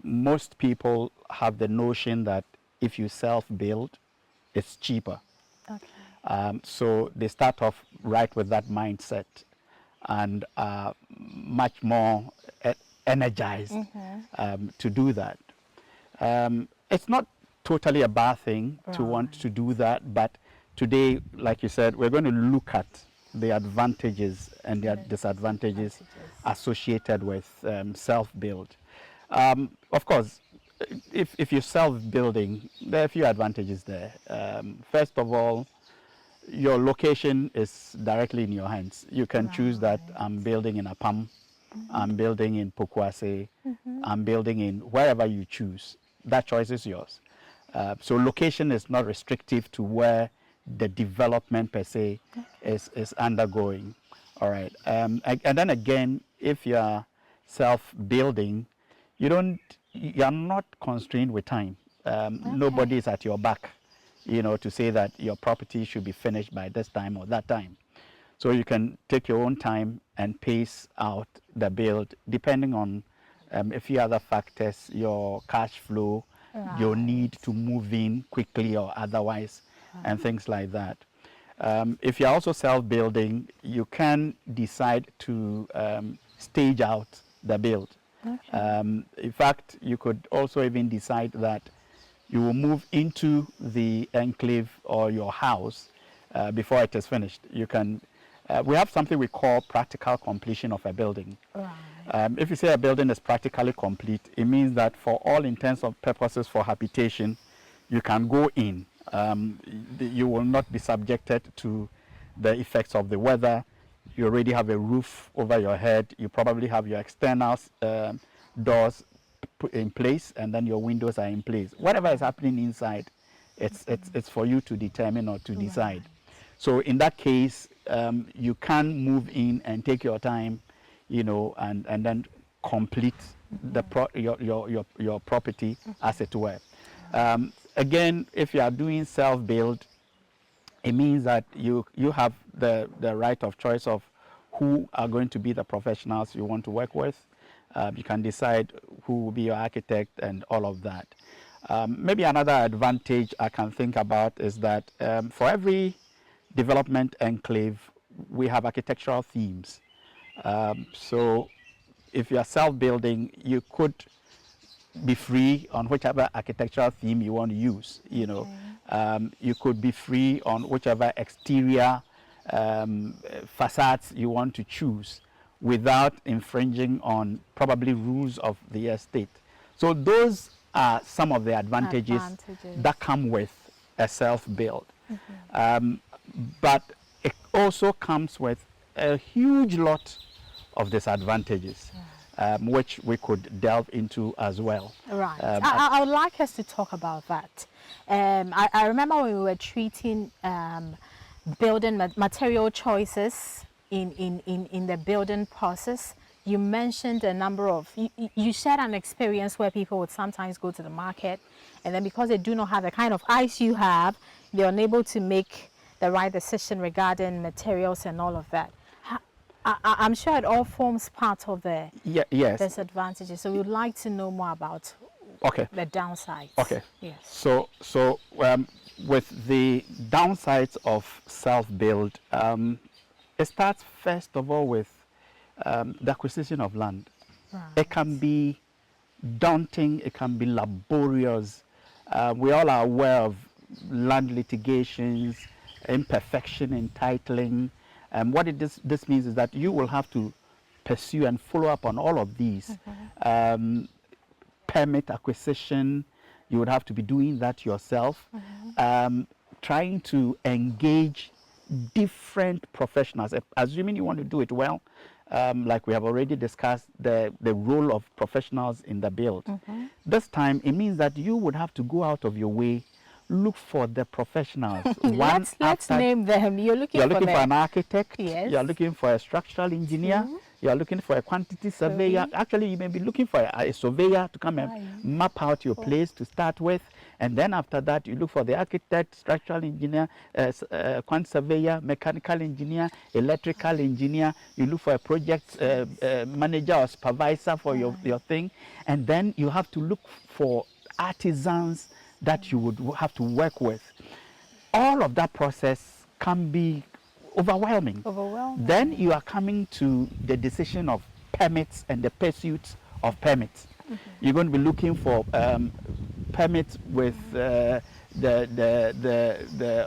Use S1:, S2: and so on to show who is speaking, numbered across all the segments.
S1: Most people have the notion that if you self-build, it's cheaper.
S2: Okay.
S1: So they start off right with that mindset and much more energized to do that. It's not totally a bad thing to want to do that, but today, like you said, we're going to look at the advantages and the disadvantages associated with self-build. Of course, if you're self-building, there are a few advantages there. First of all, your location is directly in your hands. You can choose that I'm building in Apam, I'm building in Pokwase, I'm building in wherever you choose. That choice is yours. So location is not restrictive to where the development per se is undergoing. All right. And then again, if you're self-building, you're not constrained with time. Nobody is at your back, to say that your property should be finished by this time or that time. So you can take your own time and pace out the build depending on a few other factors, your cash flow, your need to move in quickly or otherwise, and things like that. If you're also self-building, you can decide to stage out the build. In fact, you could also even decide that you will move into the enclave or your house before it is finished. You can. We have something we call practical completion of a building. If you say a building is practically complete, it means that for all intents and purposes for habitation, you can go in. You will not be subjected to the effects of the weather. You already have a roof over your head. You probably have your external doors put in place, and then your windows are in place. Whatever is happening inside, it's for you to determine or to decide. So in that case, you can move in and take your time, and then complete your property, as it were. Again, if you are doing self-build, it means that you have the right of choice of who are going to be the professionals you want to work with. You can decide who will be your architect and all of that. Maybe another advantage I can think about is that for every development enclave, we have architectural themes. So if you are self-building, you could be free on whichever architectural theme you want to use. You could be free on whichever exterior facades you want to choose without infringing on probably rules of the estate. So those are some of the advantages that come with a self-build. But it also comes with a huge lot of disadvantages, which we could delve into as well.
S2: Right. I would like us to talk about that. I remember when we were treating building material choices in the building process, you mentioned a number of, you shared an experience where people would sometimes go to the market, and then because they do not have the kind of eyes you have, they're unable to make the right decision regarding materials and all of that. I'm sure it all forms part of the disadvantages. So we would like to know more about the downsides.
S1: Okay.
S2: Yes.
S1: So with the downsides of self-build, it starts first of all with the acquisition of land. Right. It can be daunting. It can be laborious. We all are aware of land litigations, imperfection in titling. What this means is that you will have to pursue and follow up on all of these. Permit acquisition, you would have to be doing that yourself. Trying to engage different professionals, assuming you want to do it well, like we have already discussed, the role of professionals in the build. This time, it means that you would have to go out of your way, look for the professionals.
S2: Let's name them. You're looking for
S1: an architect. Yes. You're looking for a structural engineer. you are looking for a quantity surveyor. Actually, you may be looking for a surveyor to come and map out your place to start with. And then after that, you look for the architect, structural engineer, quantity surveyor, mechanical engineer, electrical engineer. You look for a project manager or supervisor for your thing. And then you have to look for artisans that you would have to work with. All of that process can be overwhelming. Then you are coming to the decision of permits and the pursuit of permits. You're going to be looking for permits with the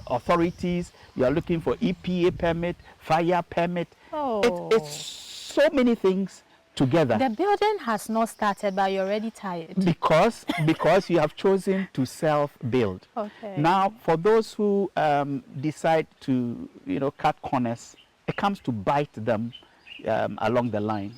S1: authorities. You are looking for EPA permit, fire permit. It's so many things together.
S2: The building has not started, but you're already tired.
S1: Because you have chosen to self-build.
S2: Okay.
S1: Now, for those who decide to, cut corners, it comes to bite them along the line.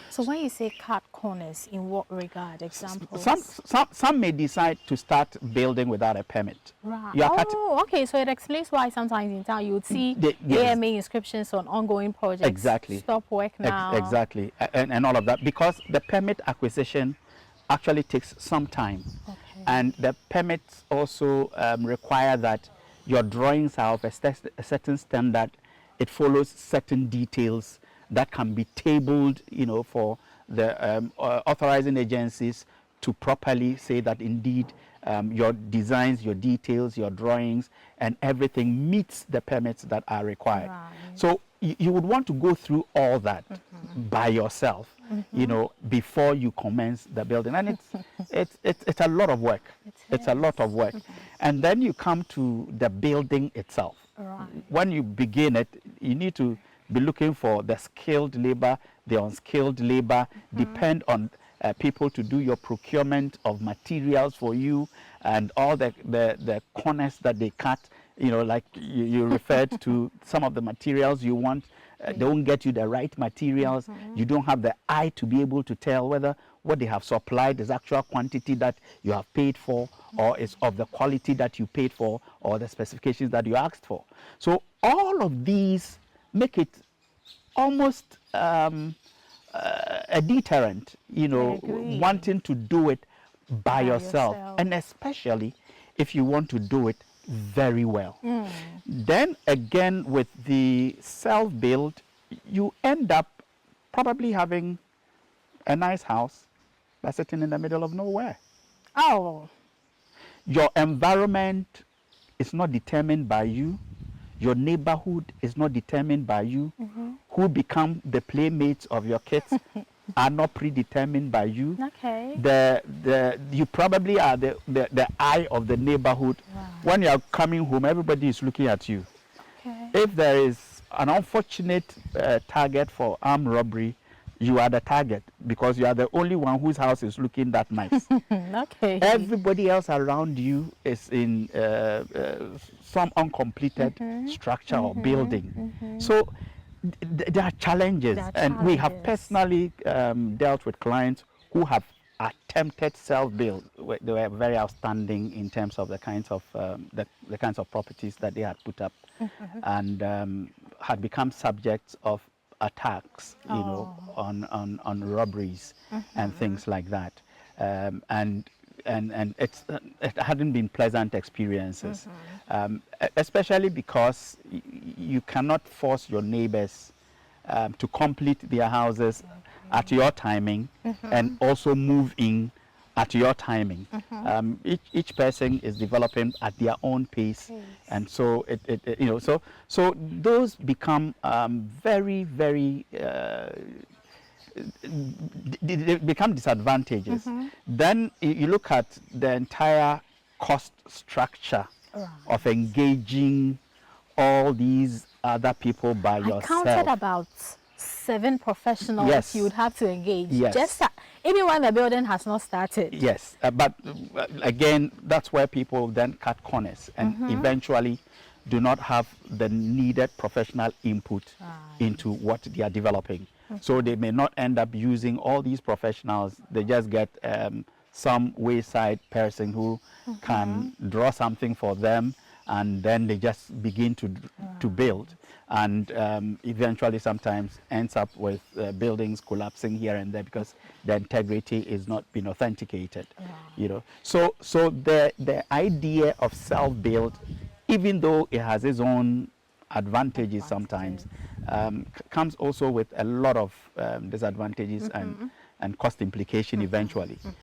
S2: So when you say cut corners, in what regard? Examples?
S1: Some may decide to start building without a permit.
S2: Right. Okay. So it explains why sometimes in town you would see AMA inscriptions on ongoing projects.
S1: Exactly.
S2: Stop work now.
S1: Exactly. And all of that, because the permit acquisition actually takes some time.
S2: Okay.
S1: And the permits also require that your drawings are of a certain standard. It follows certain details that can be tabled, for the authorizing agencies to properly say that indeed your designs, your details, your drawings, and everything meets the permits that are required.
S2: Right.
S1: So you would want to go through all that by yourself, before you commence the building, and it's a lot of work. It's a lot of work, and then you come to the building itself.
S2: Right.
S1: When you begin it, you need to be looking for the skilled labor, the unskilled labor, depend on people to do your procurement of materials for you, and all the corners that they cut, like you referred to some of the materials you want, they won't get you the right materials. You don't have the eye to be able to tell whether what they have supplied is actual quantity that you have paid for, or is of the quality that you paid for, or the specifications that you asked for. So all of these make it almost a deterrent, wanting to do it by yourself, and especially if you want to do it very well. Then again, with the self-build, you end up probably having a nice house but sitting in the middle of nowhere. Your environment is not determined by you. Your neighborhood is not determined by you. Who become the playmates of your kids are not predetermined by you.
S2: Okay.
S1: You probably are the eye of the neighborhood.
S2: Wow.
S1: When you are coming home, everybody is looking at you.
S2: Okay.
S1: If there is an unfortunate target for armed robbery, you are the target, because you are the only one whose house is looking that nice.
S2: Okay.
S1: Everybody else around you is in some uncompleted structure or building. So there are challenges, and we have personally dealt with clients who have attempted self-build. They were very outstanding in terms of the kinds of the kinds of properties that they had put up, and had become subjects of attacks, on robberies and things like that, and it hadn't been pleasant experiences, especially because you cannot force your neighbors to complete their houses at your timing, and also move in at your timing. Each person is developing at their own pace, and so so those become very, very they become disadvantages. Then you look at the entire cost structure of engaging all these other people by yourself.
S2: I counted about 7 professionals you would have to engage. Just even when the building has not started.
S1: Yes, but again, that's where people then cut corners and eventually do not have the needed professional input into what they are developing. So they may not end up using all these professionals. They just get some wayside person who can draw something for them and then they just begin to build, and eventually sometimes ends up with buildings collapsing here and there because the integrity is not being authenticated. You know, so the idea of self-build, even though it has its own advantages sometimes, comes also with a lot of disadvantages and cost implication eventually.